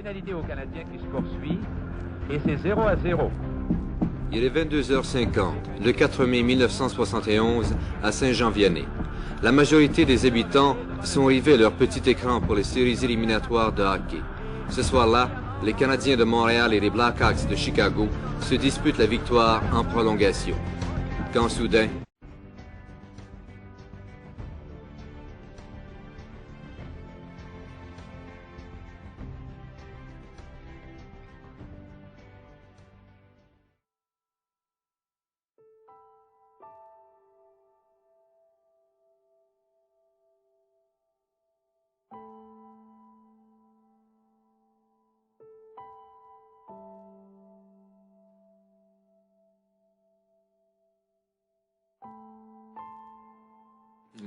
pénalité aux Canadiens qui se poursuit et c'est 0-0. Il est 22h50, le 4 mai 1971, à Saint-Jean-Vianney. La majorité des habitants sont arrivés à leur petit écran pour les séries éliminatoires de hockey. Ce soir-là, les Canadiens de Montréal et les Blackhawks de Chicago se disputent la victoire en prolongation. Quand soudain...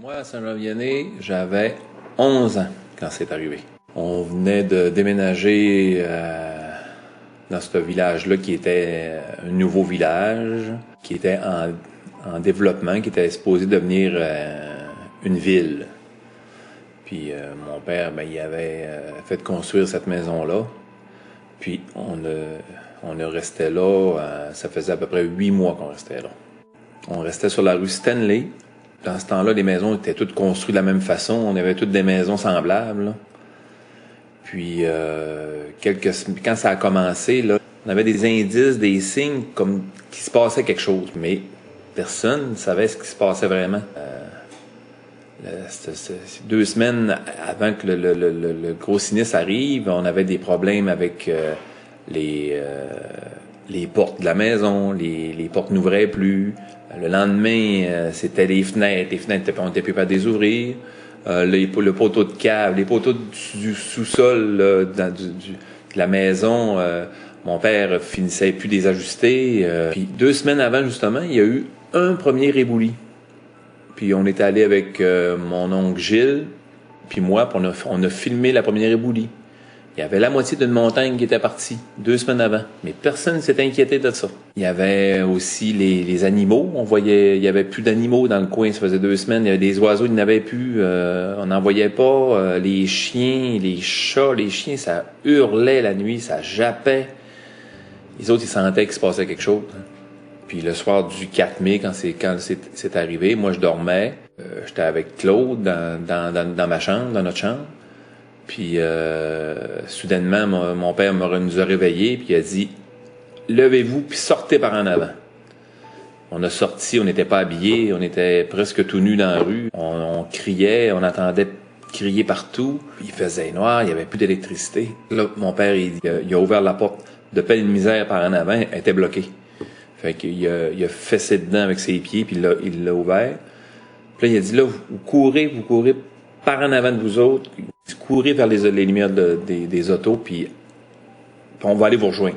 Moi, à Saint-Jean-Vianney, j'avais 11 ans quand c'est arrivé. On venait de déménager dans ce village-là qui était un nouveau village, qui était en développement, qui était supposé devenir une ville. Puis mon père, il avait fait construire cette maison-là. Puis on restait là, ça faisait à peu près 8 mois qu'on restait là. On restait sur la rue Stanley. Dans ce temps-là, les maisons étaient toutes construites de la même façon. On avait toutes des maisons semblables, là. Puis, quand ça a commencé, là, on avait des indices, des signes comme qu'il se passait quelque chose. Mais personne ne savait ce qui se passait vraiment. C'était 2 semaines avant que le gros sinistre arrive, on avait des problèmes avec les portes de la maison, les portes n'ouvraient plus. Le lendemain, c'était les fenêtres. Les fenêtres, on n'était plus capable de les ouvrir. Le poteau de cave, les poteaux du sous-sol de la maison, mon père finissait plus de les ajuster. Puis 2 semaines avant, justement, il y a eu un premier ébouli. Puis on est allé avec mon oncle Gilles, puis moi, puis on a filmé la première éboulie. Il y avait la moitié d'une montagne qui était partie 2 semaines avant. Mais personne ne s'était inquiété de ça. Il y avait aussi les animaux. On voyait, il y avait plus d'animaux dans le coin. Ça faisait 2 semaines. Il y avait des oiseaux, il n'y en avait plus. On n'en voyait pas. Les chiens, les chats, les chiens, ça hurlait la nuit, ça jappait. Les autres, ils sentaient qu'il se passait quelque chose. Puis le soir du 4 mai, quand c'est arrivé, moi, je dormais. J'étais avec Claude dans ma chambre, dans notre chambre. Puis, soudainement, mon père nous a réveillés, puis il a dit « Levez-vous, puis sortez par en avant. » On a sorti, on n'était pas habillés, on était presque tout nus dans la rue. On criait, on entendait crier partout. Puis il faisait noir, il n'y avait plus d'électricité. Là, mon père, il a ouvert la porte de peine et de misère par en avant, elle était bloquée. Fait qu'il a fessé dedans avec ses pieds, puis il l'a ouvert. Puis là, il a dit « Là, vous courez par en avant de vous autres. » Courir vers les lumières des autos, puis on va aller vous rejoindre.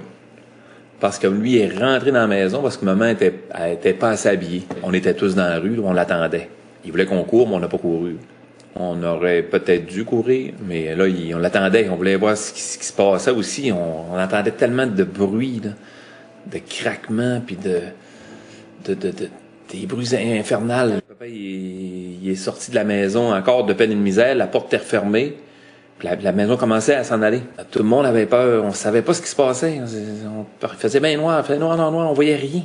Parce que lui est rentré dans la maison parce que maman était pas assez habillée. On était tous dans la rue, on l'attendait. Il voulait qu'on court, mais on n'a pas couru. On aurait peut-être dû courir, mais là, on l'attendait. On voulait voir ce qui se passait aussi. On entendait tellement de bruit, là, de craquements, puis des bruits infernales. Papa, il est sorti de la maison encore de peine et de misère, la porte était refermée, puis la maison commençait à s'en aller. Tout le monde avait peur, on savait pas ce qui se passait. On faisait bien noir, on voyait rien.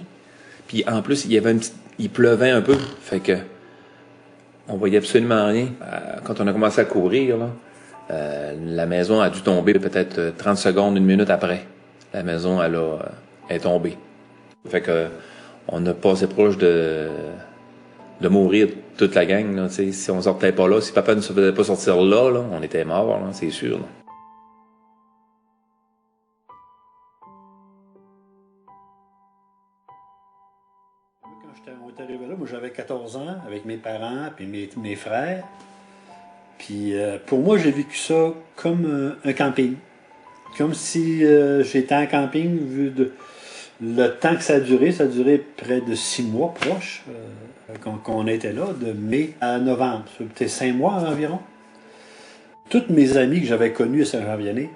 Puis en plus, il pleuvait un peu, fait que on voyait absolument rien. Quand on a commencé à courir, là, la maison a dû tomber peut-être 30 secondes, 1 minute après. La maison, elle est tombée. Fait que on a passé proche de mourir toute la gang. Là, si on sortait pas là, si papa ne se faisait pas sortir là, on était morts, là, c'est sûr. Là. Quand on est arrivé là, moi j'avais 14 ans avec mes parents puis mes frères. Puis pour moi, j'ai vécu ça comme un camping. Comme si j'étais en camping vu de le temps que ça a duré près de 6 mois proches qu'on était là, de mai à novembre. C'était 5 mois environ. Toutes mes amies que j'avais connues à Saint-Jean-Vianney,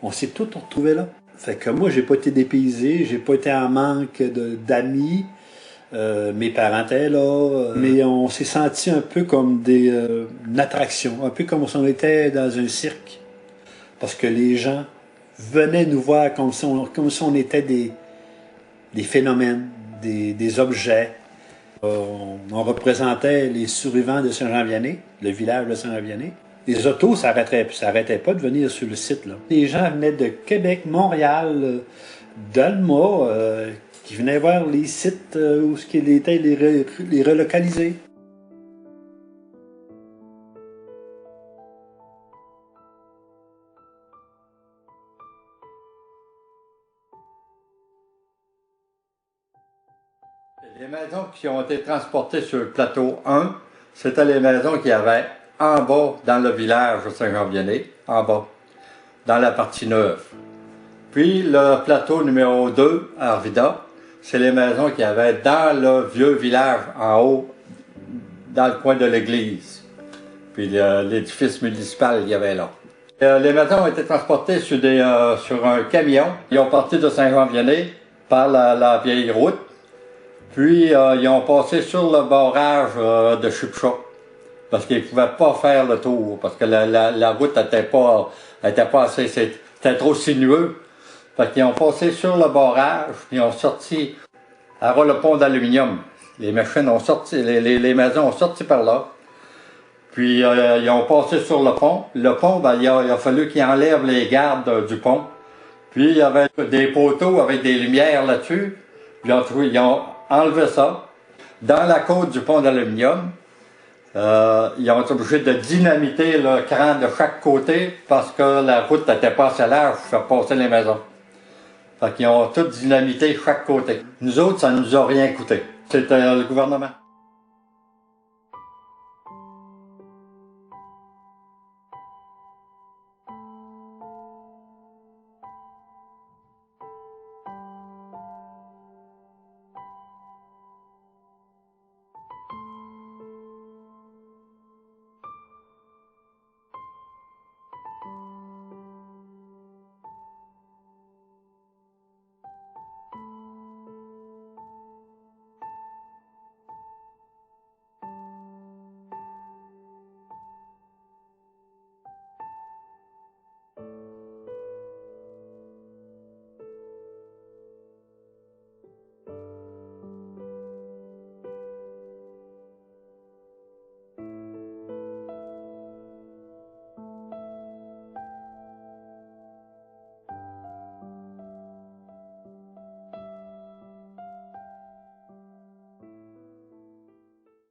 on s'est toutes retrouvés là. Fait que moi, j'ai pas été dépaysé, j'ai pas été en manque d'amis. Mes parents étaient là, mais on s'est senti un peu comme une attraction, un peu comme si on était dans un cirque. Parce que les gens venaient nous voir comme si on était des phénomènes, des objets. On représentait les survivants de Saint-Jean-Vianney, le village de Saint-Jean-Vianney. Les autos ne s'arrêtaient pas de venir sur le site, là. Les gens venaient de Québec, Montréal, d'Alma, qui venaient voir les sites où il était les relocaliser. Les maisons qui ont été transportées sur le plateau 1, c'était les maisons qu'il y avait en bas dans le village de Saint-Jean-Vianney, en bas, dans la partie neuve. Puis le plateau numéro 2 à Arvida, c'est les maisons qu'il y avait dans le vieux village en haut, dans le coin de l'église. Puis l'édifice municipal qu'il y avait là. Les maisons ont été transportées sur un camion. Ils ont parti de Saint-Jean-Vianney par la vieille route. Puis, ils ont passé sur le barrage de Chipcha, parce qu'ils ne pouvaient pas faire le tour, parce que la route n'était pas assez, c'était trop sinueux. Fait qu'ils ont passé sur le barrage, puis ils ont sorti à le pont d'aluminium. Les machines ont sorti, les maisons ont sorti par là. Puis, ils ont passé sur le pont. Le pont, ben, il a fallu qu'ils enlèvent les gardes du pont. Puis, il y avait des poteaux avec des lumières là-dessus. Puis, ils ont enlevé ça. Dans la côte du pont d'aluminium, ils ont été obligés de dynamiter le cran de chaque côté parce que la route n'était pas assez large pour faire passer les maisons. Fait qu'ils ont tout dynamité chaque côté. Nous autres, ça nous a rien coûté. C'était le gouvernement.